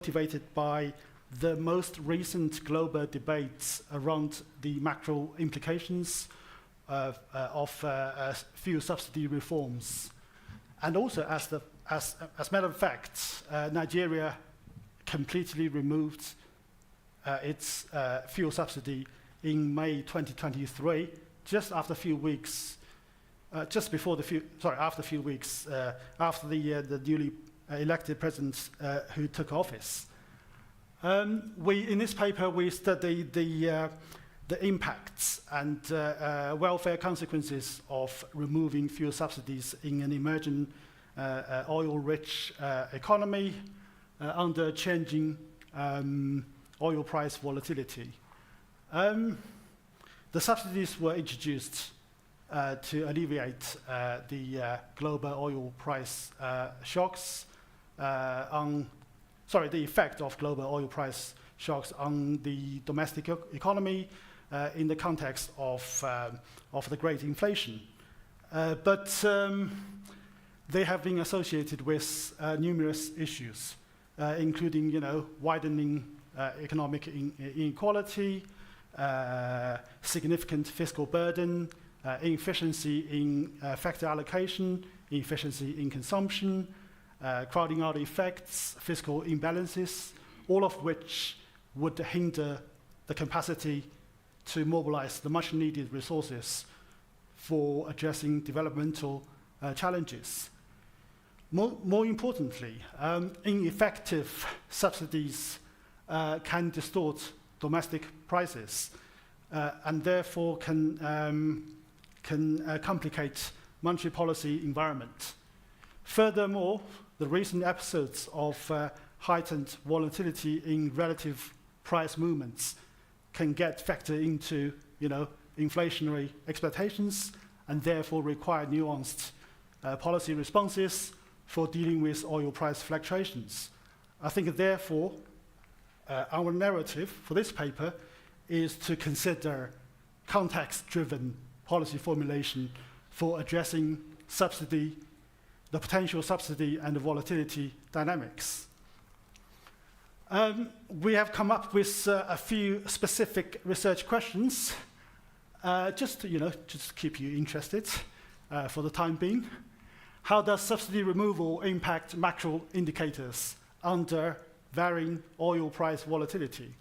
motivated by the most recent global debates around the macro implications of fuel subsidy reforms. And also, as a matter of fact, Nigeria completely removed its fuel subsidy in May 2023, just after a few weeks, after the newly elected president who took office. In this paper, we studied the impacts and welfare consequences of removing fuel subsidies in an emerging oil-rich economy under changing oil price volatility. The subsidies were introduced to alleviate the global oil price shocks the effect of global oil price shocks on the domestic economy in the context of the great inflation. But they have been associated with numerous issues, including, widening economic inequality, significant fiscal burden, inefficiency in factor allocation, inefficiency in consumption, crowding out effects, fiscal imbalances, all of which would hinder the capacity to mobilize the much needed resources for addressing developmental challenges. More importantly, ineffective subsidies can distort domestic prices and therefore can complicate monetary policy environment. Furthermore, the recent episodes of heightened volatility in relative price movements can get factored into, inflationary expectations and therefore require nuanced policy responses for dealing with oil price fluctuations. I think, therefore, our narrative for this paper is to consider context-driven policy formulation for addressing the potential subsidy and the volatility dynamics. We have come up with a few specific research questions, just to keep you interested for the time being. How does subsidy removal impact macro indicators under varying oil price volatility?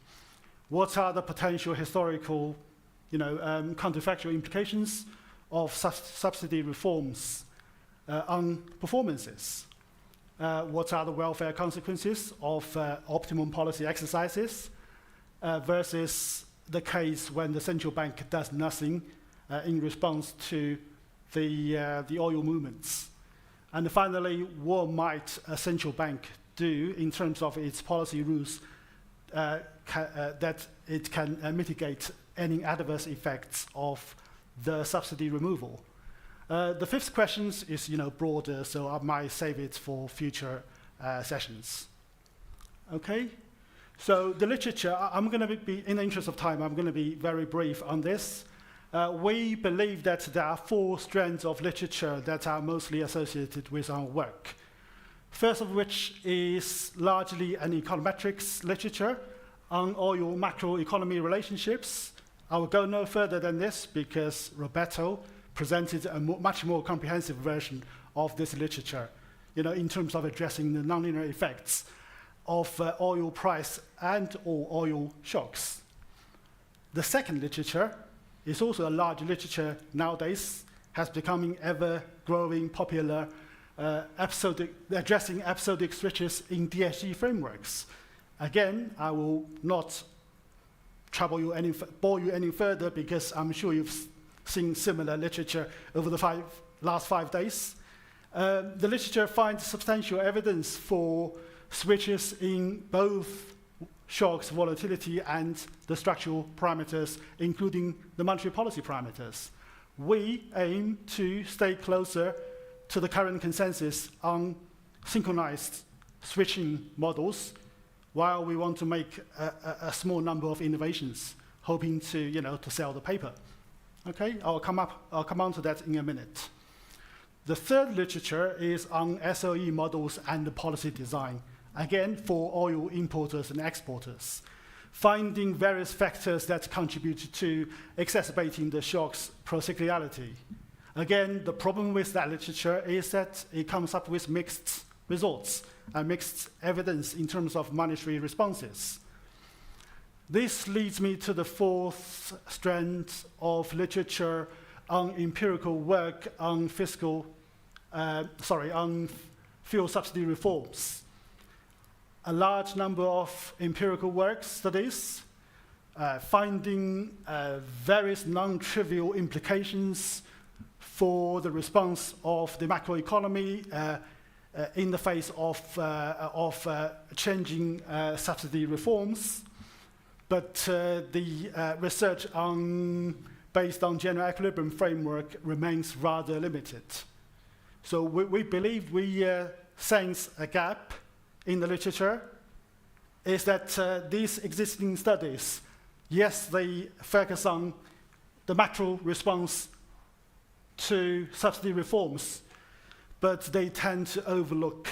What are the potential historical, counterfactual implications of subsidy reforms on performances? What are the welfare consequences of optimum policy exercises versus the case when the central bank does nothing in response to the oil movements? And finally, what might a central bank do in terms of its policy rules that it can mitigate any adverse effects of the subsidy removal? The fifth question is, broader, so I might save it for future sessions. Okay, so the literature, I'm going to be, in the interest of time, I'm going to be very brief on this. We believe that there are 4 strands of literature that are mostly associated with our work. First of which is largely an econometrics literature on oil macroeconomy relationships. I will go no further than this because Roberto presented a much more comprehensive version of this literature, in terms of addressing the nonlinear effects of oil price and/or oil shocks. The second literature is also a large literature nowadays, has becoming ever-growing popular, addressing episodic switches in DSG frameworks. Again, I will not bore you any further because I'm sure you've seen similar literature over the last 5 days. The literature finds substantial evidence for switches in both shocks, volatility, and the structural parameters, including the monetary policy parameters. We aim to stay closer to the current consensus on synchronized switching models, while we want to make a small number of innovations, hoping to sell the paper. Okay, I'll come on to that in a minute. The third literature is on SOE models and the policy design. again, for oil importers and exporters, finding various factors that contribute to exacerbating the shock's procyclicality. Again, the problem with that literature is that it comes up with mixed results and mixed evidence in terms of monetary responses. This leads me to the fourth strand of literature on empirical work on on fuel subsidy reforms. A large number of empirical work studies finding various non-trivial implications for the response of the macroeconomy in the face of changing subsidy reforms. But the research based on general equilibrium framework remains rather limited. So we believe we sense a gap in the literature, is that these existing studies, yes, they focus on the macro response to subsidy reforms, but they tend to overlook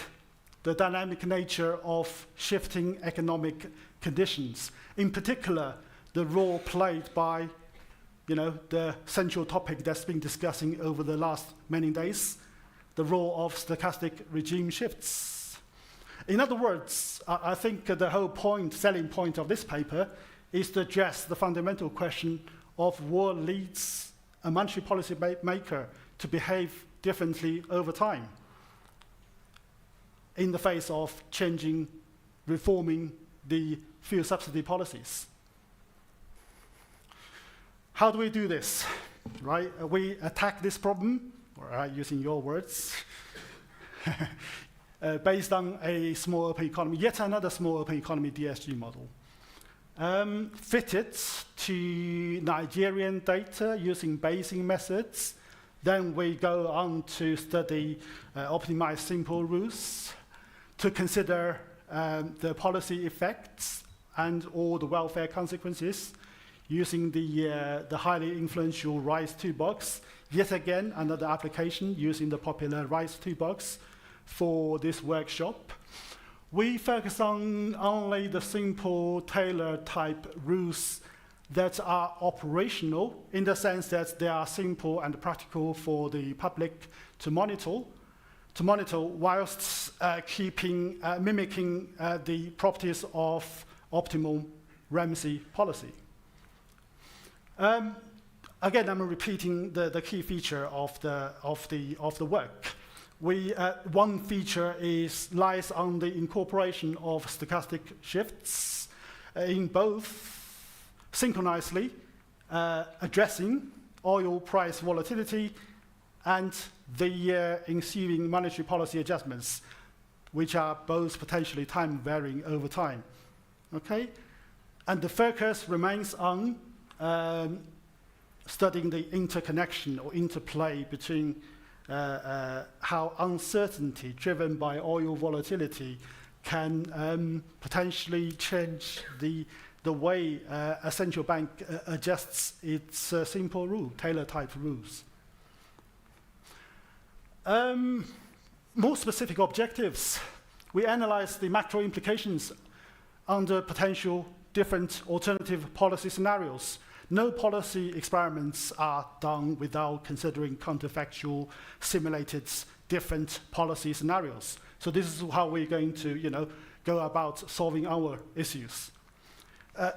the dynamic nature of shifting economic conditions. In particular, the role played by the central topic that's been discussing over the last many days, the role of stochastic regime shifts. In other words, I think the whole selling point of this paper is to address the fundamental question of what leads a monetary policy maker to behave differently over time in the face of reforming the fuel subsidy policies. How do we do this? Right? We attack this problem, using your words, based on a small open economy, yet another small open economy DSG model. Fitted to Nigerian data using Bayesian methods. Then we go on to study optimized simple rules to consider the policy effects and all the welfare consequences using the highly influential RISE toolbox. Yet again, another application using the popular RISE toolbox for this workshop. We focus on only the simple Taylor type rules that are operational in the sense that they are simple and practical for the public to monitor whilst mimicking the properties of optimal Ramsey policy. Again, I'm repeating the key feature of the work. One feature lies on the incorporation of stochastic shifts in both synchronously addressing oil price volatility and the ensuing monetary policy adjustments, which are both potentially time varying over time. Okay? And the focus remains on studying the interconnection or interplay between how uncertainty driven by oil volatility can potentially change the way a central bank adjusts its simple rule, Taylor-type rules. More specific objectives. We analyze the macro implications under potential different alternative policy scenarios. No policy experiments are done without considering counterfactual, simulated different policy scenarios. So this is how we're going to, go about solving our issues.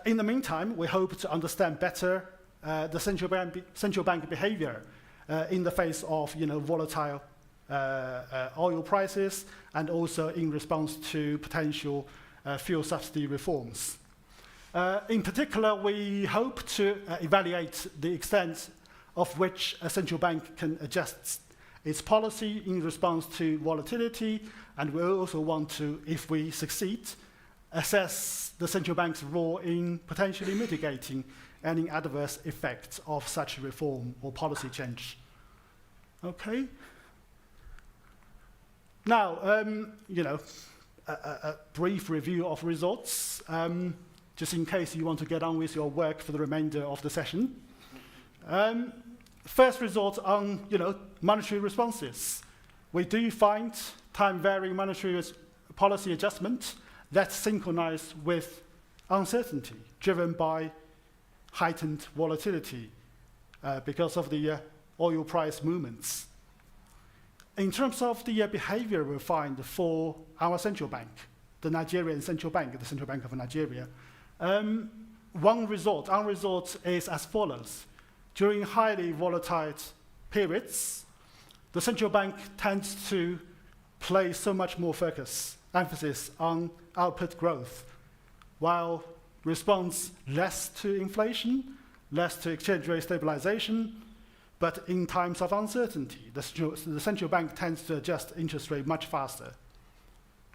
In the meantime, we hope to understand better the central bank behavior in the face of, volatile oil prices and also in response to potential fuel subsidy reforms. In particular, we hope to evaluate the extent of which a central bank can adjust its policy in response to volatility, and we also want to, if we succeed, assess the central bank's role in potentially mitigating any adverse effects of such reform or policy change. Okay? Now, a brief review of results. Just in case you want to get on with your work for the remainder of the session. First result on, monetary responses. We do find time-varying monetary policy adjustment that's synchronized with uncertainty, driven by heightened volatility because of the oil price movements. In terms of the behavior we find for our central bank, the Nigerian central bank, the Central Bank of Nigeria, one result is as follows. During highly volatile periods, the central bank tends to place so much more emphasis on output growth, while responds less to inflation, less to exchange rate stabilization, but in times of uncertainty, the central bank tends to adjust interest rate much faster.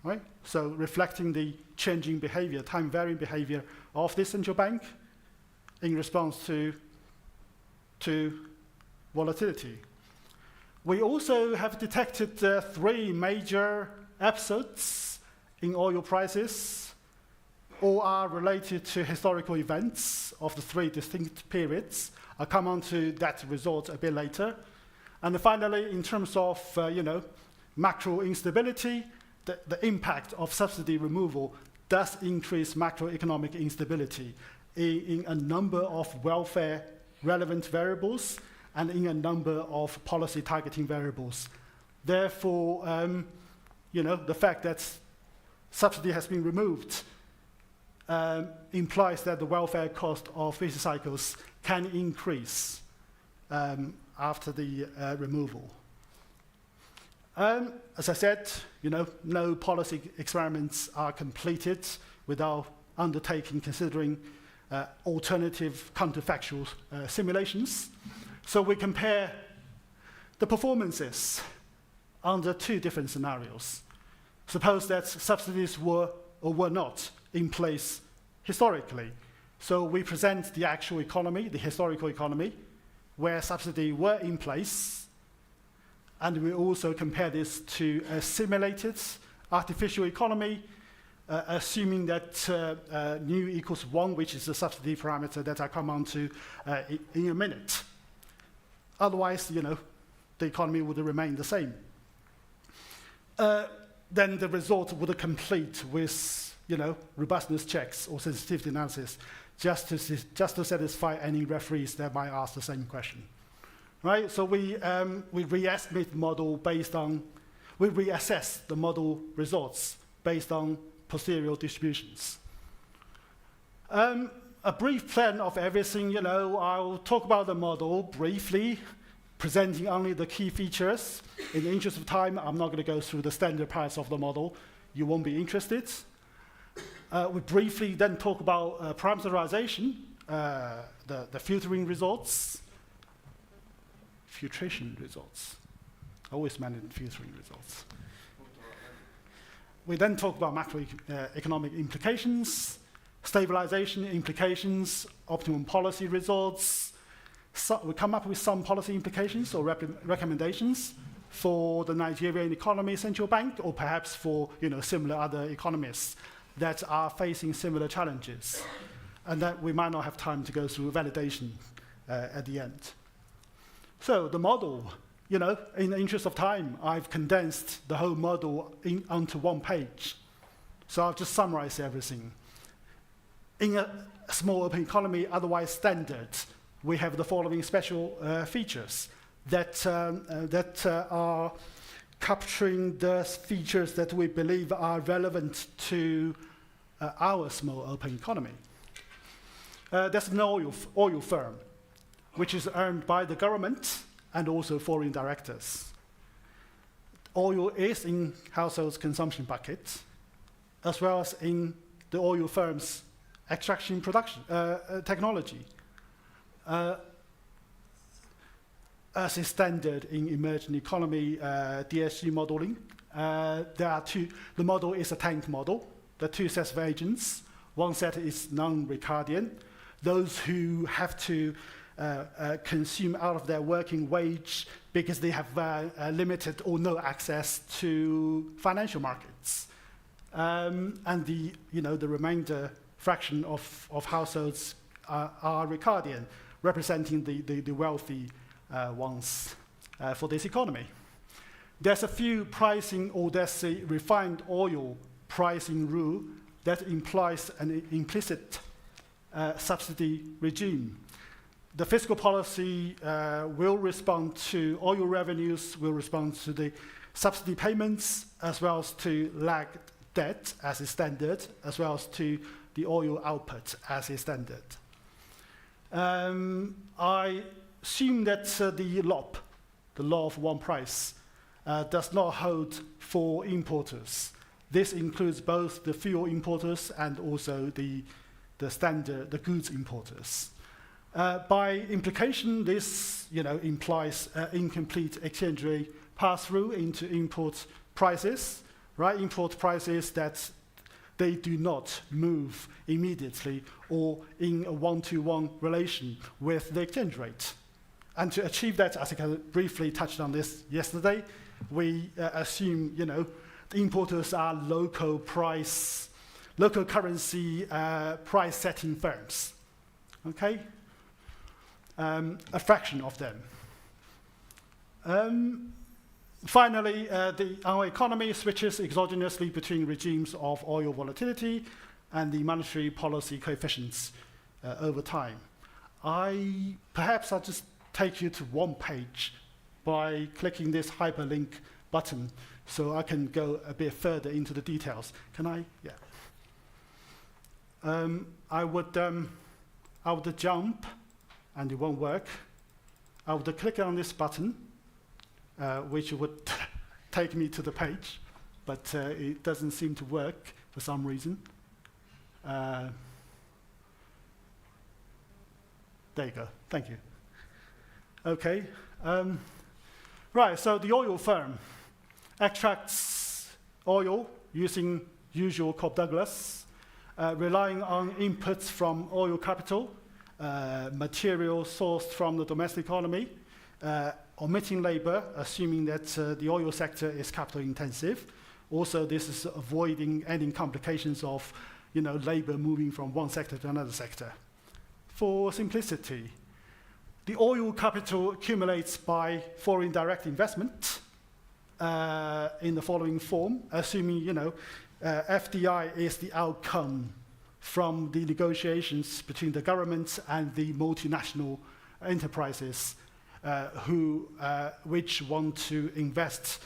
Right? So reflecting the changing behavior, time-varying behavior of this central bank in response to volatility. We also have detected 3 major episodes in oil prices. All are related to historical events of the 3 distinct periods. I'll come on to that result a bit later. And finally, in terms of macro instability, the impact of subsidy removal does increase macroeconomic instability in a number of welfare-relevant variables and in a number of policy targeting variables. Therefore, the fact that subsidy has been removed implies that the welfare cost of business cycles can increase after the removal. As I said, no policy experiments are completed without considering alternative counterfactual simulations. So we compare the performances under 2 different scenarios. Suppose that subsidies were or were not in place historically. So we present the actual economy, the historical economy, where subsidies were in place. And we also compare this to a simulated artificial economy, assuming that nu equals 1, which is the subsidy parameter that I'll come on to in a minute. Otherwise, the economy would remain the same. Then the result would complete with, robustness checks or sensitivity analysis, just to satisfy any referees that might ask the same question. Right, so we re-estimate the model we reassess the model results based on posterior distributions. A brief plan of everything, I'll talk about the model briefly, presenting only the key features. In the interest of time, I'm not going to go through the standard parts of the model. You won't be interested. We briefly then talk about parameterization, the filtering results, filtration results. I always manage filtering results. We then talk about macroeconomic implications, stabilization implications, optimum policy results. So we come up with some policy implications or recommendations for the Nigerian economy central bank, or perhaps for similar other economies that are facing similar challenges, and that we might not have time to go through validation at the end. So the model, in the interest of time, I've condensed the whole model onto 1 page. So I'll just summarize everything. In a small open economy, otherwise standard, we have the following special features that are capturing the features that we believe are relevant to our small open economy. There's an oil firm, which is earned by the government and also foreign directors. Oil is in households' consumption bucket, as well as in the oil firm's extraction production technology. As is standard in emerging economy DSG modeling, the model is a tank model. There are 2 sets of agents. One set is non-Ricardian, those who have to consume out of their working wage because they have limited or no access to financial markets. And the remainder fraction of households are Ricardian, representing the wealthy ones for this economy. there's a few pricing, or there's a refined oil pricing rule that implies an implicit subsidy regime. The fiscal policy will respond to oil revenues, will respond to the subsidy payments, as well as to lagged debt as is standard, as well as to the oil output as is standard. I assume that the LOP, the law of one price, does not hold for importers. This includes both the fuel importers and also the goods importers. By implication, this implies incomplete exchange rate pass-through into import prices, right? Import prices that they do not move immediately or in a one-to-one relation with the exchange rate. And to achieve that, as I briefly touched on this yesterday, we assume the importers are local currency price-setting firms. Okay, a fraction of them. Finally, our economy switches exogenously between regimes of oil volatility and the monetary policy coefficients over time. Perhaps I'll just take you to one page by clicking this hyperlink button so I can go a bit further into the details. Can I? Yeah. I would jump, and it won't work. I would click on this button, which would take me to the page, but it doesn't seem to work for some reason. There you go. Thank you. Okay. Right, so the oil firm extracts oil using usual Cobb-Douglas, relying on inputs from oil capital, material sourced from the domestic economy, omitting labor, assuming that the oil sector is capital intensive. Also, this is avoiding any complications of labor moving from one sector to another sector. For simplicity, the oil capital accumulates by foreign direct investment in the following form, assuming FDI is the outcome from the negotiations between the government and the multinational enterprises which want to invest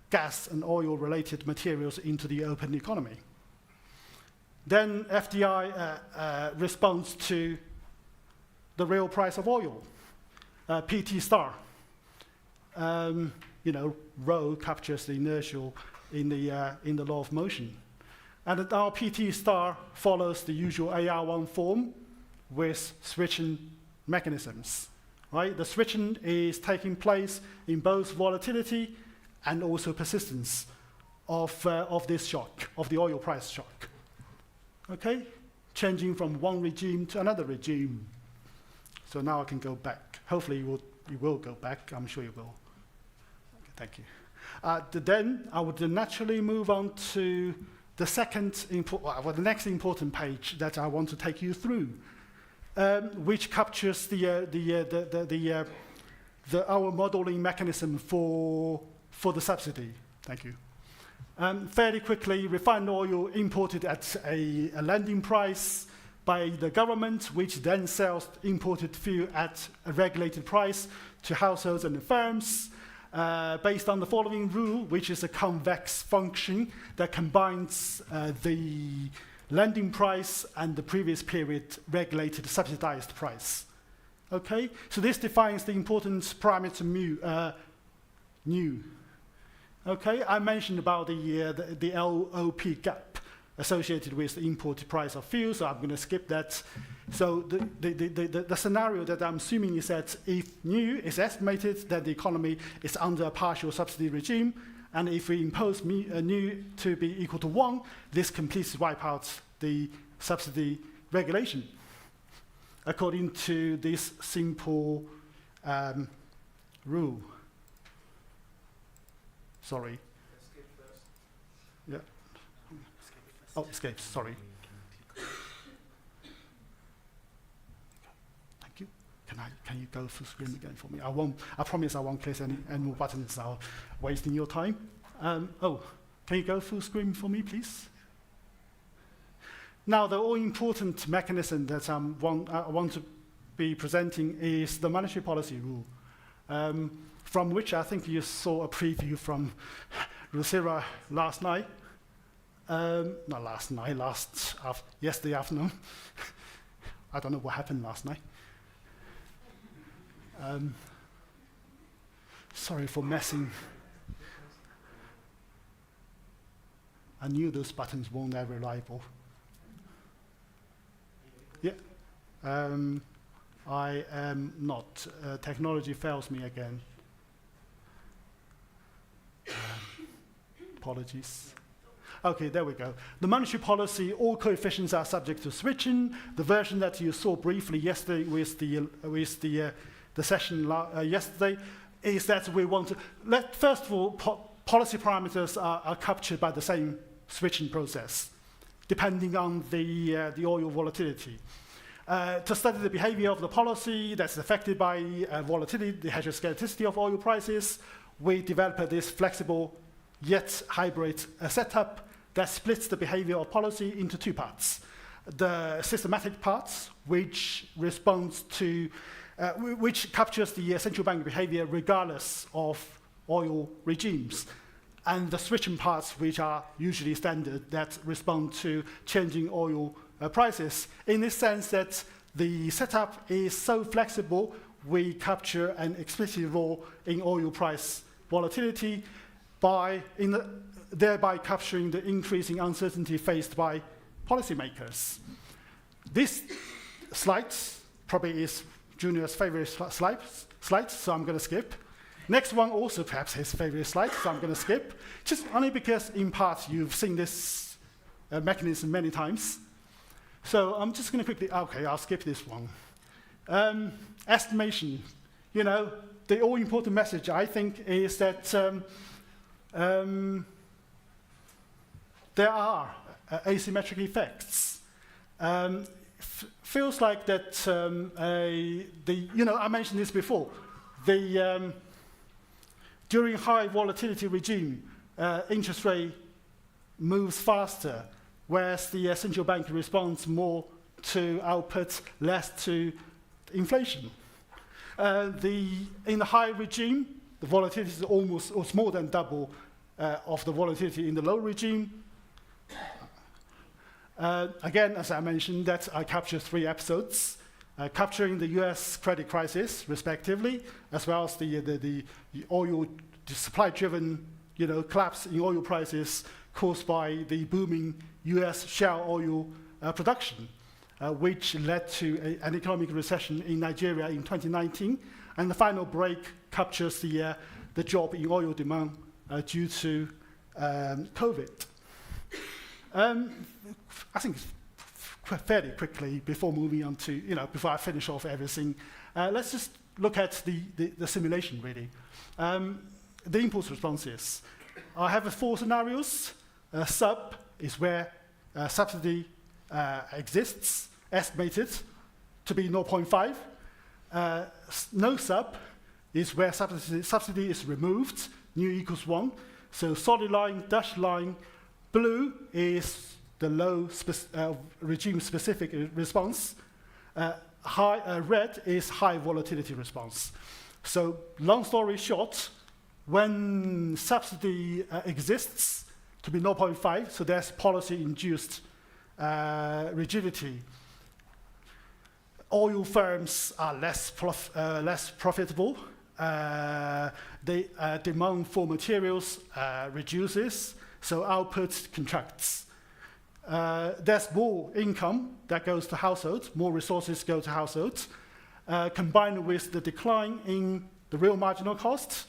gas and oil-related materials into the open economy. Then FDI responds to the real price of oil, PT star. Rho captures the inertial in the law of motion. And our PT star follows the usual AR1 form with switching mechanisms. Right? The switching is taking place in both volatility and also persistence of this shock, of the oil price shock. Okay? Changing from one regime to another regime. So now I can go back. Hopefully you will go back. I'm sure you will. Okay, thank you. Then I would naturally move on to the the next important page that I want to take you through, which captures our modeling mechanism for the subsidy. Thank you. Fairly quickly, refined oil imported at a lending price by the government, which then sells imported fuel at a regulated price to households and firms, based on the following rule, which is a convex function that combines the lending price and the previous period regulated subsidized price. Okay, so this defines the important parameter nu. Okay, I mentioned about the LOP gap associated with the imported price of fuel, so I'm going to skip that. So the scenario that I'm assuming is that if nu is estimated, then the economy is under a partial subsidy regime, and if we impose nu to be equal to 1, this completely wipes out the subsidy regulation, according to this simple rule. Sorry. Escape first. Yeah. Oh, escape, sorry. Thank you. Can I? Can you go full screen again for me? I promise I won't click any more buttons. I'll wasting your time. Can you go full screen for me, please? Now, the all-important mechanism that I want to be presenting is the monetary policy rule, from which I think you saw a preview from Lucira last night. Not last night, yesterday afternoon. I don't know what happened last night. Sorry for messing. I knew those buttons weren't that reliable. Yeah. I am not. Technology fails me again. Apologies. Okay, there we go. The monetary policy, all coefficients are subject to switching. The version that you saw briefly yesterday with the session yesterday is that we want to first of all, policy parameters are captured by the same switching process, depending on the oil volatility. To study the behavior of the policy that's affected by volatility, the heteroscedasticity of oil prices, we developed this flexible yet hybrid setup that splits the behavior of policy into two parts. The systematic parts, which responds to, which captures the central bank behavior regardless of oil regimes, and the switching parts, which are usually standard, that respond to changing oil prices. In this sense that the setup is so flexible, we capture an explicit role in oil price volatility thereby capturing the increasing uncertainty faced by policymakers. This slide probably is Junior's favorite slide, so I'm going to skip. Next one also perhaps his favorite slide, so I'm going to skip, just only because in part you've seen this mechanism many times. So I'm just going to quickly, okay, I'll skip this one. Estimation. You know, the all-important message, I think, is that there are asymmetric effects. Feels like that I mentioned this before. During high volatility regime, interest rate moves faster, whereas the central bank responds more to output, less to inflation. In the high regime, the volatility is almost more than double of the volatility in the low regime. Again, as I mentioned, that I captured 3 episodes, capturing the US credit crisis, respectively, as well as the oil supply-driven collapse in oil prices caused by the booming US shale oil production, which led to an economic recession in Nigeria in 2019. And the final break captures the drop in oil demand due to COVID. I think fairly quickly, before moving on to, before I finish off everything, let's just look at the simulation, really. The impulse responses. I have 4 scenarios. Sub is where subsidy exists, estimated to be 0.5. No sub is where subsidy is removed, nu equals 1. So solid line, dashed line, blue is the low regime-specific response. Red is high volatility response. So long story short, when subsidy exists to be 0.5, so there's policy-induced rigidity. Oil firms are less profitable. The demand for materials reduces, so output contracts. There's more income that goes to households, more resources go to households, combined with the decline in the real marginal costs.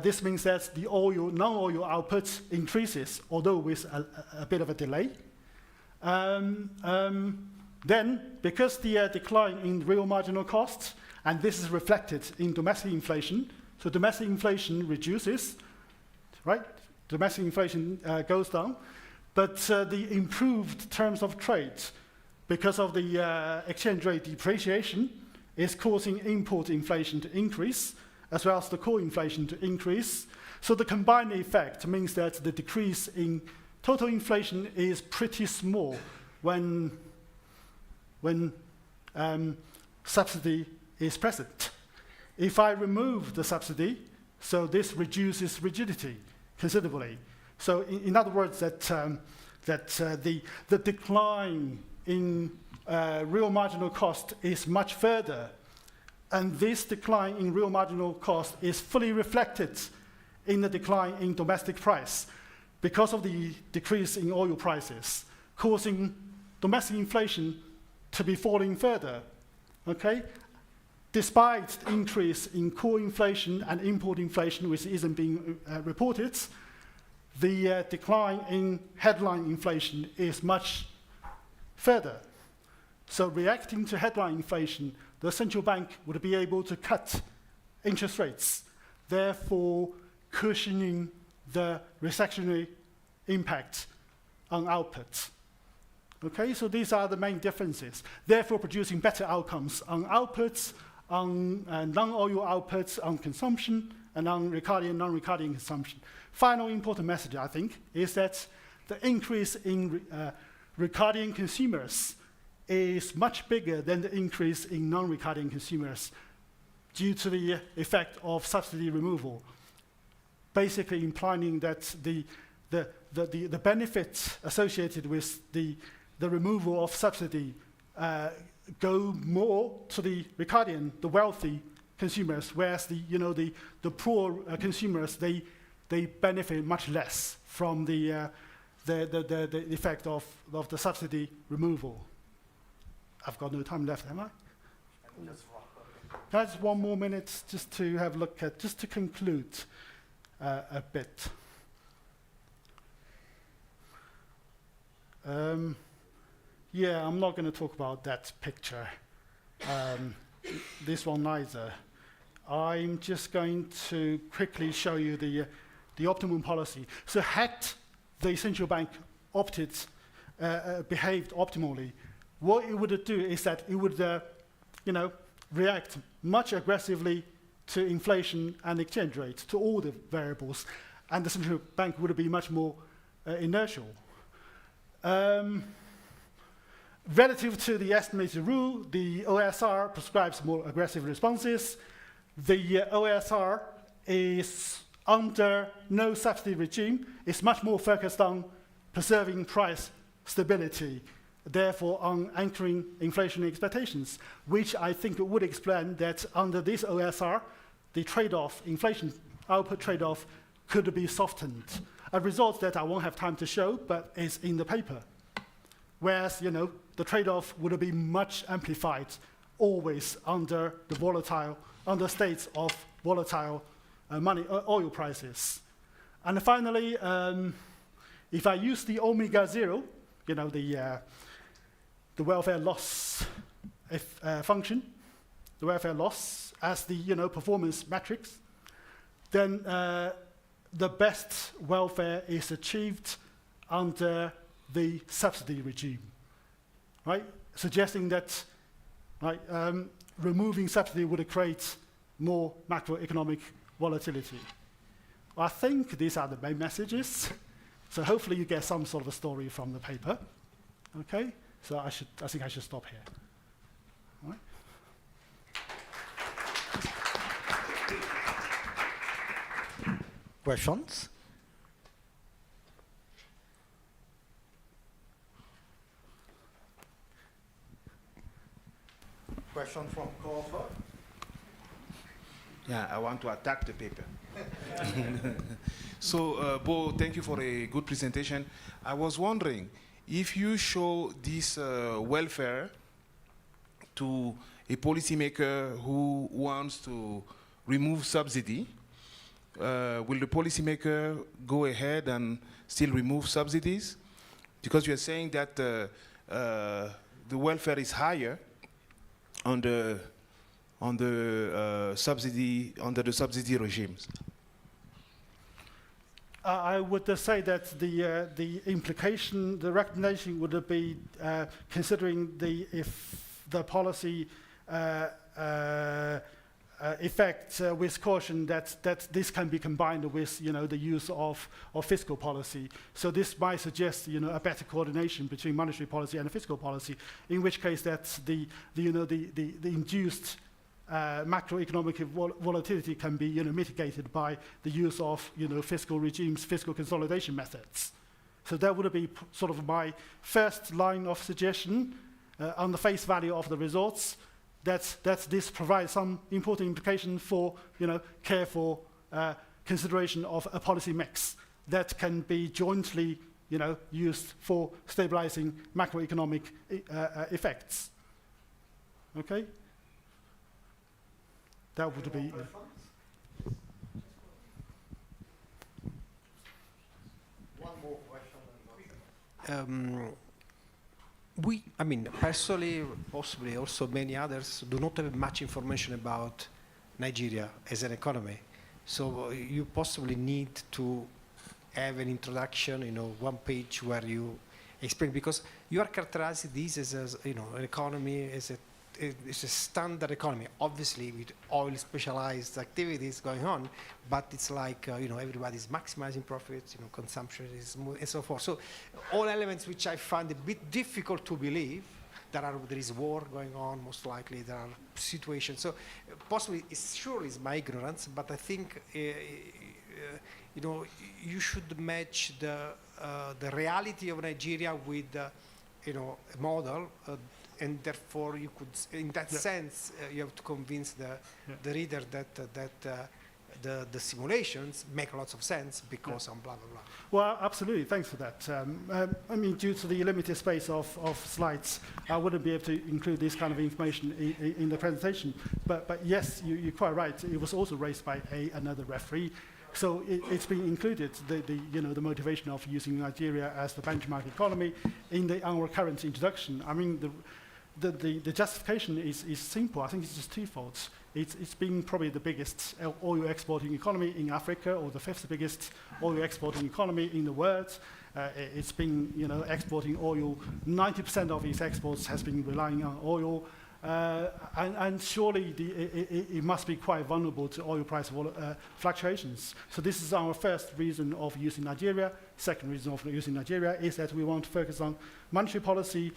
This means that the non-oil output increases, although with a bit of a delay. Then, because the decline in real marginal costs, and this is reflected in domestic inflation, so domestic inflation reduces, right? Domestic inflation goes down, but the improved terms of trade, because of the exchange rate depreciation, is causing import inflation to increase, as well as the core inflation to increase. So the combined effect means that the decrease in total inflation is pretty small when subsidy is present. If I remove the subsidy, so this reduces rigidity considerably. So in other words, the decline in real marginal cost is much further, and this decline in real marginal cost is fully reflected in the decline in domestic price because of the decrease in oil prices, causing domestic inflation to be falling further, okay? Despite the increase in core inflation and import inflation, which isn't being reported, the decline in headline inflation is much further. So reacting to headline inflation, the central bank would be able to cut interest rates, therefore cushioning the recessionary impact on output. Okay, so these are the main differences, therefore producing better outcomes on outputs, on non-oil outputs, on consumption, and on Ricardian and non-Ricardian consumption. Final important message, I think, is that the increase in Ricardian consumers is much bigger than the increase in non-Ricardian consumers due to the effect of subsidy removal, basically implying that the benefits associated with the removal of subsidy go more to the Ricardian, the wealthy consumers, whereas the poor consumers, they benefit much less from the effect of the subsidy removal. I've got no time left, am I? That's 1 more minute just to have a look at, just to conclude a bit. Yeah, I'm not going to talk about that picture. This one neither. I'm just going to quickly show you the optimum policy. So had the central bank behaved optimally, what it would do is that it would, react much aggressively to inflation and exchange rate, to all the variables, and the central bank would be much more inertial. Relative to the estimated rule, the OSR prescribes more aggressive responses. The OSR is under no subsidy regime. It's much more focused on preserving price stability, therefore on anchoring inflationary expectations, which I think would explain that under this OSR, the trade-off, inflation output trade-off, could be softened. A result that I won't have time to show, but is in the paper. Whereas, the trade-off would be much amplified, always under states of volatile oil prices. And finally, if I use the omega zero, the welfare loss function, the welfare loss as the performance matrix, then the best welfare is achieved under the subsidy regime, right? Suggesting that removing subsidy would create more macroeconomic volatility. I think these are the main messages. So hopefully you get some sort of a story from the paper. Okay? So I think I should stop here. All right? Questions? Question from Corvo? Yeah, I want to attack the paper. So, Bo, thank you for a good presentation. I was wondering, if you show this welfare to a policymaker who wants to remove subsidy, will the policymaker go ahead and still remove subsidies? Because you're saying that the welfare is higher under the subsidy regimes. I would say that the implication, the recommendation would be considering if the policy effect with caution that this can be combined with the use of fiscal policy. So this might suggest a better coordination between monetary policy and fiscal policy. In which case, that's the induced macroeconomic volatility can be mitigated by the use of fiscal regimes, fiscal consolidation methods. So that would be sort of my first line of suggestion on the face value of the results. That this provides some important implication for careful consideration of a policy mix that can be jointly used for stabilizing macroeconomic effects. Okay, that would be. One more question. I mean, personally, possibly also many others, do not have much information about Nigeria as an economy. So you possibly need to have an introduction, one page where you explain, because you are characterizing this as an economy, it's a standard economy, obviously with oil specialized activities going on, but it's like, everybody's maximizing profits, consumption is and so forth. So all elements which I find a bit difficult to believe. There is war going on, most likely there are situations. So possibly, sure is my ignorance, but I think, you should match the reality of Nigeria with, a model, and therefore you could, in that sense, you have to convince the reader that the simulations make lots of sense because on blah, blah, blah. Well, absolutely, thanks for that. I mean, due to the limited space of slides, I wouldn't be able to include this kind of information in the presentation. But yes, you're quite right. It was also raised by another referee. So it's been included, the motivation of using Nigeria as the benchmark economy in our current introduction. I mean, the justification is simple. I think it's just twofold. It's been probably the biggest oil exporting economy in Africa, or the fifth biggest oil exporting economy in the world. It's been, exporting oil. 90% of its exports has been relying on oil, and surely it must be quite vulnerable to oil price fluctuations. So this is our first reason of using Nigeria. Second reason of using Nigeria is that we want to focus on monetary policy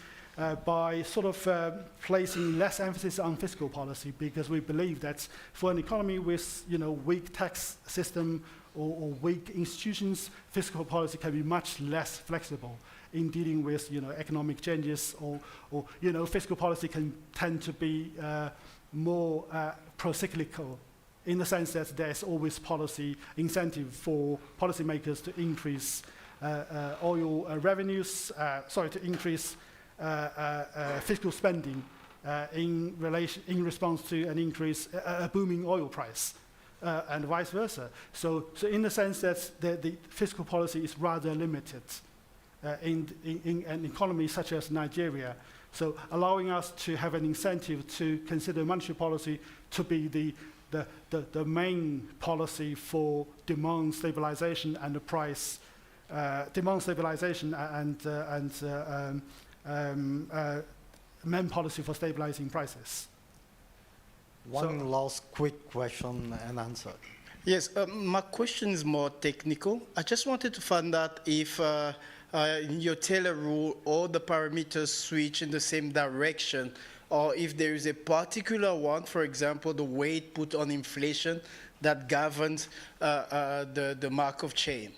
by sort of placing less emphasis on fiscal policy, because we believe that for an economy with weak tax system or weak institutions, fiscal policy can be much less flexible in dealing with economic changes, or fiscal policy can tend to be more pro-cyclical, in the sense that there's always policy incentive for policymakers to increase oil revenues, to increase fiscal spending in response to an increase, a booming oil price, and vice versa. So in the sense that the fiscal policy is rather limited in an economy such as Nigeria, so allowing us to have an incentive to consider monetary policy to be the main policy for demand stabilization and the price demand stabilization and main policy for stabilizing prices. One last quick question and answer. Yes, my question is more technical. I just wanted to find out if in your Taylor rule, all the parameters switch in the same direction, or if there is a particular one, for example, the weight put on inflation that governs the Markov chain.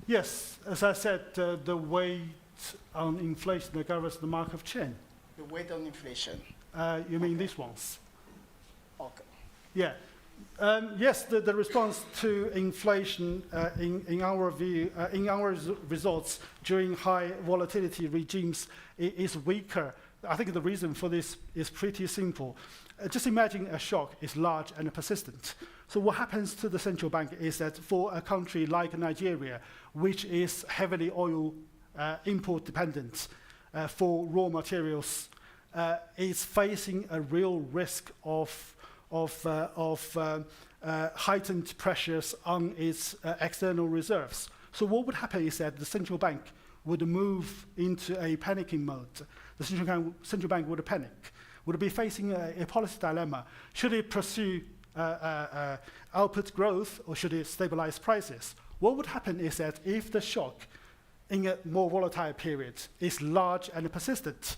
Yes, as I said, the weight on inflation that governs the Markov chain. The weight on inflation. You mean these ones? Okay. Yeah. Yes, the response to inflation, in our view, in our results during high volatility regimes is weaker. I think the reason for this is pretty simple. Just imagine a shock is large and persistent. So what happens to the central bank is that for a country like Nigeria, which is heavily oil import dependent for raw materials, is facing a real risk of heightened pressures on its external reserves. So what would happen is that the central bank would move into a panicking mode. The central bank would panic, would be facing a policy dilemma. Should it pursue output growth or should it stabilize prices? What would happen is that if the shock in a more volatile period is large and persistent,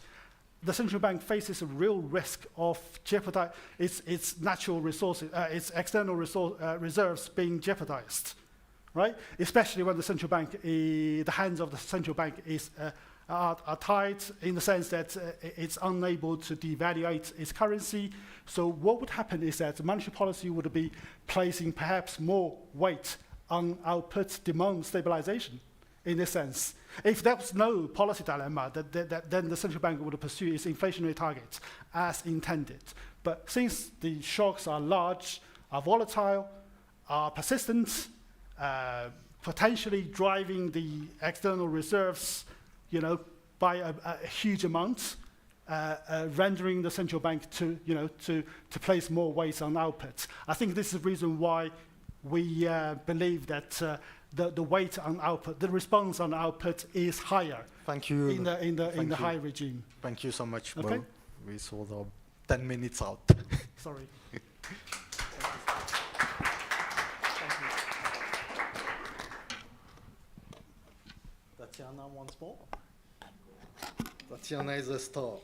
the central bank faces a real risk of jeopardizing its natural resources, its external reserves being jeopardized, right? Especially when the central bank, the hands of the central bank are tied in the sense that it's unable to devaluate its currency. So what would happen is that monetary policy would be placing perhaps more weight on output demand stabilization in this sense. If there was no policy dilemma, then the central bank would pursue its inflationary targets as intended. But since the shocks are large, are volatile, are persistent, potentially driving the external reserves, by a huge amount, rendering the central bank to place more weight on output. I think this is the reason why we believe that the weight on output, the response on output is higher. Thank you. In the high regime. Thank you so much, Okay. Mo. We saw the 10 minutes out. Sorry. Tatiana once more. Tatiana is a star.